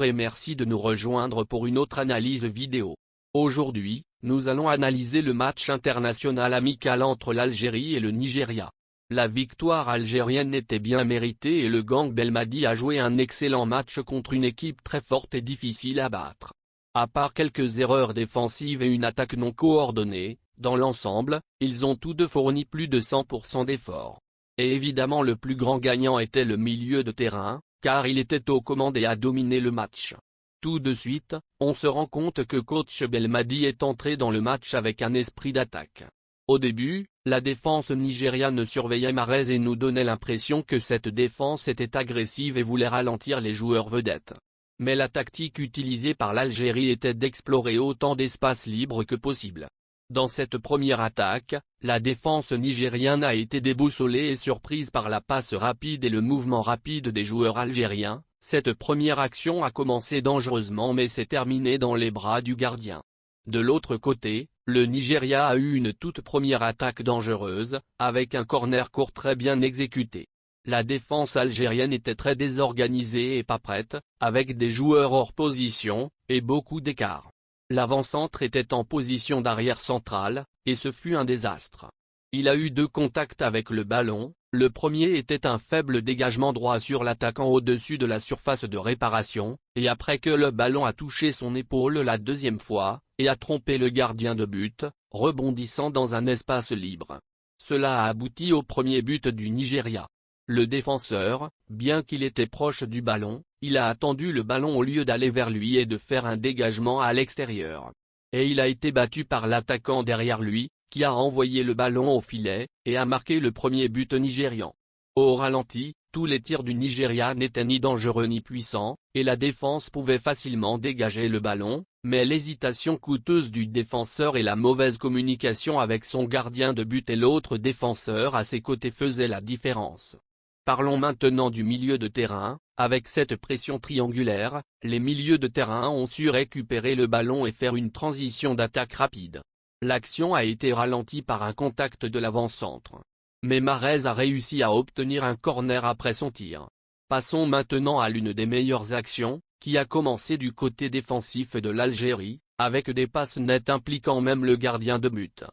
Bonjour et merci de nous rejoindre pour une autre analyse vidéo. Aujourd'hui, nous allons analyser le match international amical entre l'Algérie et le Nigeria. La victoire algérienne était bien méritée et le gang Belmadi a joué un excellent match contre une équipe très forte et difficile à battre. À part quelques erreurs défensives et une attaque non coordonnée, dans l'ensemble, ils ont tous deux fourni plus de 100% d'efforts. Et évidemment le plus grand gagnant était le milieu de terrain, car il était aux commandes et a dominé le match. Tout de suite, on se rend compte que coach Belmadi est entré dans le match avec un esprit d'attaque. Au début, la défense nigériane surveillait Mahrez et nous donnait l'impression que cette défense était agressive et voulait ralentir les joueurs vedettes. Mais la tactique utilisée par l'Algérie était d'explorer autant d'espace libre que possible. Dans cette première attaque, la défense nigériane a été déboussolée et surprise par la passe rapide et le mouvement rapide des joueurs algériens. Cette première action a commencé dangereusement mais s'est terminée dans les bras du gardien. De l'autre côté, le Nigeria a eu une toute première attaque dangereuse, avec un corner court très bien exécuté. La défense algérienne était très désorganisée et pas prête, avec des joueurs hors position, et beaucoup d'écart. L'avant-centre était en position d'arrière central, et ce fut un désastre. Il a eu deux contacts avec le ballon, le premier était un faible dégagement droit sur l'attaquant au-dessus de la surface de réparation, et après que le ballon a touché son épaule la deuxième fois, et a trompé le gardien de but, rebondissant dans un espace libre. Cela a abouti au premier but du Nigeria. Le défenseur, bien qu'il était proche du ballon, il a attendu le ballon au lieu d'aller vers lui et de faire un dégagement à l'extérieur. Et il a été battu par l'attaquant derrière lui, qui a envoyé le ballon au filet, et a marqué le premier but nigérian. Au ralenti, tous les tirs du Nigeria n'étaient ni dangereux ni puissants, et la défense pouvait facilement dégager le ballon, mais l'hésitation coûteuse du défenseur et la mauvaise communication avec son gardien de but et l'autre défenseur à ses côtés faisaient la différence. Parlons maintenant du milieu de terrain. Avec cette pression triangulaire, les milieux de terrain ont su récupérer le ballon et faire une transition d'attaque rapide. L'action a été ralentie par un contact de l'avant-centre. Mais Mahrez a réussi à obtenir un corner après son tir. Passons maintenant à l'une des meilleures actions, qui a commencé du côté défensif de l'Algérie, avec des passes nettes impliquant même le gardien de but.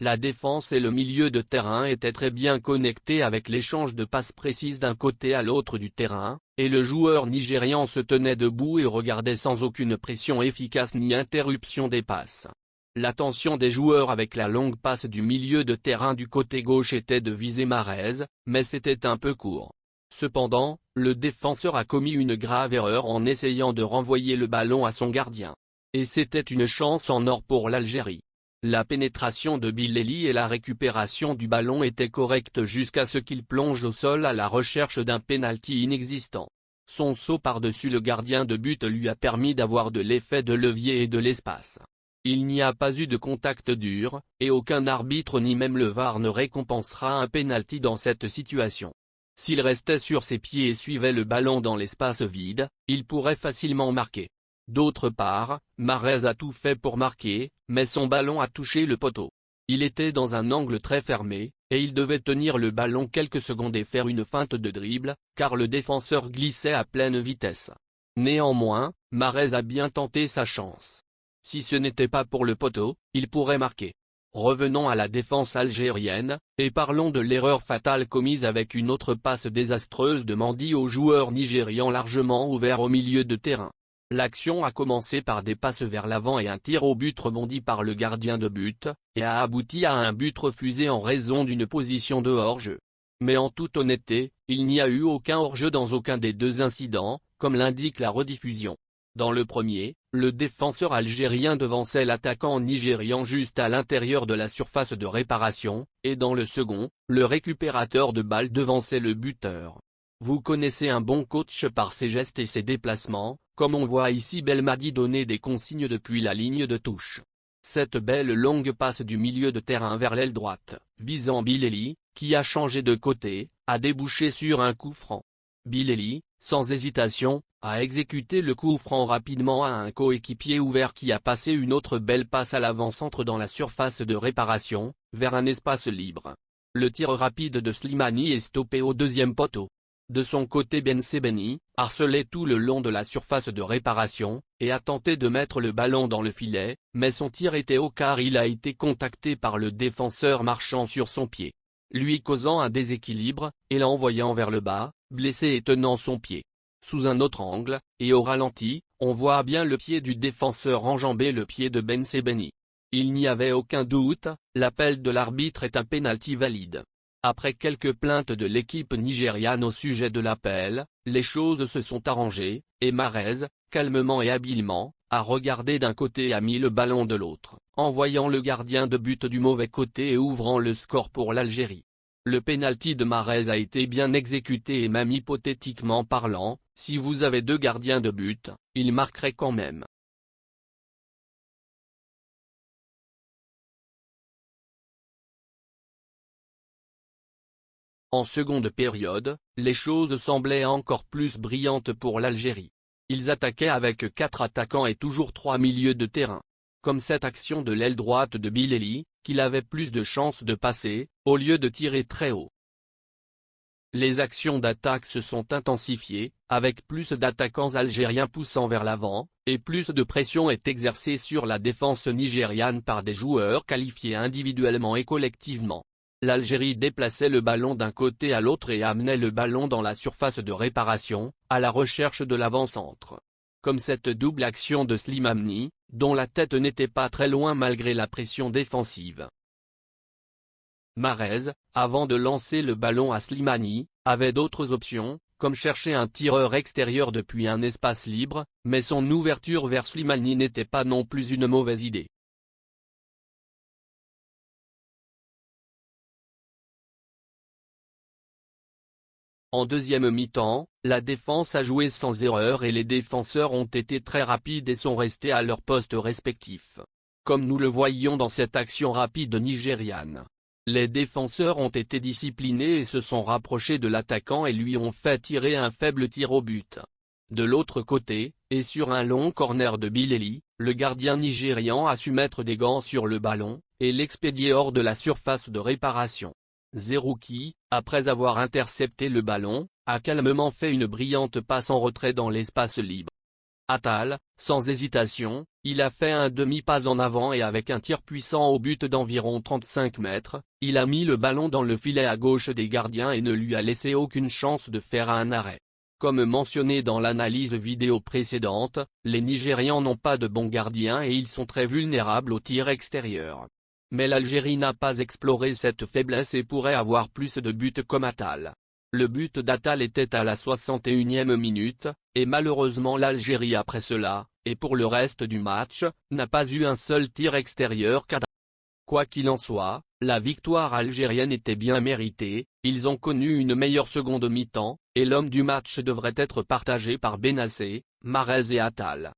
La défense et le milieu de terrain étaient très bien connectés avec l'échange de passes précises d'un côté à l'autre du terrain, et le joueur nigérian se tenait debout et regardait sans aucune pression efficace ni interruption des passes. L'attention des joueurs avec la longue passe du milieu de terrain du côté gauche était de viser Mahrez, mais c'était un peu court. Cependant, le défenseur a commis une grave erreur en essayant de renvoyer le ballon à son gardien. Et c'était une chance en or pour l'Algérie. La pénétration de Bilelli et la récupération du ballon étaient correctes jusqu'à ce qu'il plonge au sol à la recherche d'un pénalty inexistant. Son saut par-dessus le gardien de but lui a permis d'avoir de l'effet de levier et de l'espace. Il n'y a pas eu de contact dur, et aucun arbitre ni même le VAR ne récompensera un pénalty dans cette situation. S'il restait sur ses pieds et suivait le ballon dans l'espace vide, il pourrait facilement marquer. D'autre part, Mahrez a tout fait pour marquer, mais son ballon a touché le poteau. Il était dans un angle très fermé, et il devait tenir le ballon quelques secondes et faire une feinte de dribble, car le défenseur glissait à pleine vitesse. Néanmoins, Mahrez a bien tenté sa chance. Si ce n'était pas pour le poteau, il pourrait marquer. Revenons à la défense algérienne, et parlons de l'erreur fatale commise avec une autre passe désastreuse de Mendy au joueur nigérian largement ouvert au milieu de terrain. L'action a commencé par des passes vers l'avant et un tir au but rebondi par le gardien de but, et a abouti à un but refusé en raison d'une position de hors-jeu. Mais en toute honnêteté, il n'y a eu aucun hors-jeu dans aucun des deux incidents, comme l'indique la rediffusion. Dans le premier, le défenseur algérien devançait l'attaquant nigérian juste à l'intérieur de la surface de réparation, et dans le second, le récupérateur de balle devançait le buteur. Vous connaissez un bon coach par ses gestes et ses déplacements, comme on voit ici Belmadi donner des consignes depuis la ligne de touche. Cette belle longue passe du milieu de terrain vers l'aile droite, visant Bilelli, qui a changé de côté, a débouché sur un coup franc. Bilelli, sans hésitation, a exécuté le coup franc rapidement à un coéquipier ouvert qui a passé une autre belle passe à l'avant-centre dans la surface de réparation, vers un espace libre. Le tir rapide de Slimani est stoppé au deuxième poteau. De son côté Bensebaini, harcelait tout le long de la surface de réparation, et a tenté de mettre le ballon dans le filet, mais son tir était haut car il a été contacté par le défenseur marchant sur son pied, lui causant un déséquilibre, et l'envoyant vers le bas, blessé et tenant son pied. Sous un autre angle, et au ralenti, on voit bien le pied du défenseur enjamber le pied de Bensebaini. Il n'y avait aucun doute, l'appel de l'arbitre est un pénalty valide. Après quelques plaintes de l'équipe nigériane au sujet de l'appel, les choses se sont arrangées, et Mahrez, calmement et habilement, a regardé d'un côté et a mis le ballon de l'autre, envoyant le gardien de but du mauvais côté et ouvrant le score pour l'Algérie. Le pénalty de Mahrez a été bien exécuté et même hypothétiquement parlant, si vous avez deux gardiens de but, il marquerait quand même. En seconde période, les choses semblaient encore plus brillantes pour l'Algérie. Ils attaquaient avec 4 attaquants et toujours 3 milieux de terrain. Comme cette action de l'aile droite de Bilelli, qu'il avait plus de chances de passer, au lieu de tirer très haut. Les actions d'attaque se sont intensifiées, avec plus d'attaquants algériens poussant vers l'avant, et plus de pression est exercée sur la défense nigériane par des joueurs qualifiés individuellement et collectivement. L'Algérie déplaçait le ballon d'un côté à l'autre et amenait le ballon dans la surface de réparation, à la recherche de l'avant-centre. Comme cette double action de Slimani, dont la tête n'était pas très loin malgré la pression défensive. Mahrez, avant de lancer le ballon à Slimani, avait d'autres options, comme chercher un tireur extérieur depuis un espace libre, mais son ouverture vers Slimani n'était pas non plus une mauvaise idée. En deuxième mi-temps, la défense a joué sans erreur et les défenseurs ont été très rapides et sont restés à leur poste respectif. Comme nous le voyions dans cette action rapide nigériane. Les défenseurs ont été disciplinés et se sont rapprochés de l'attaquant et lui ont fait tirer un faible tir au but. De l'autre côté, et sur un long corner de Bilelli, le gardien nigérian a su mettre des gants sur le ballon, et l'expédier hors de la surface de réparation. Zerouki, après avoir intercepté le ballon, a calmement fait une brillante passe en retrait dans l'espace libre. Attal, sans hésitation, il a fait un demi-pas en avant et avec un tir puissant au but d'environ 35 mètres, il a mis le ballon dans le filet à gauche des gardiens et ne lui a laissé aucune chance de faire un arrêt. Comme mentionné dans l'analyse vidéo précédente, les Nigérians n'ont pas de bons gardiens et ils sont très vulnérables au tir extérieur. Mais l'Algérie n'a pas exploré cette faiblesse et pourrait avoir plus de buts comme Attal. Le but d'Attal était à la 61e minute, et malheureusement l'Algérie après cela, et pour le reste du match, n'a pas eu un seul tir extérieur cadré. Quoi qu'il en soit, la victoire algérienne était bien méritée, ils ont connu une meilleure seconde mi-temps, et l'homme du match devrait être partagé par Benacer, Mahrez et Attal.